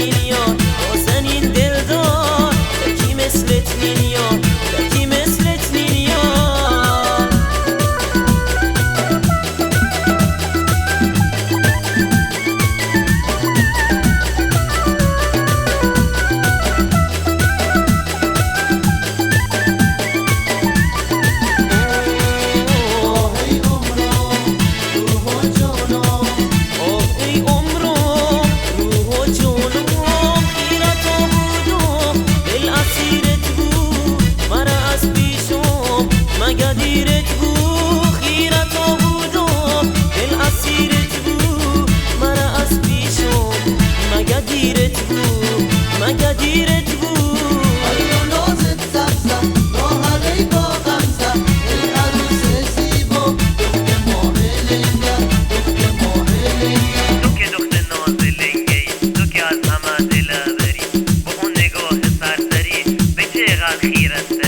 نین یار نازنین دلدار یکی مثلت نین یار یکی مثلت نین یار مگدیرت بو خیرت بودم دل اسیرت بو مرا از پیشم مگدیرت بو مگدیرت بو آیا نازت سبزم راهلی با غمزم ای عروس زیبا دختر ماه لنگه دختر ماه لنگه تو که دختر ناز لنگه ای تو که از همه دل بری با اون نگاه سرسری به چقدر خیرت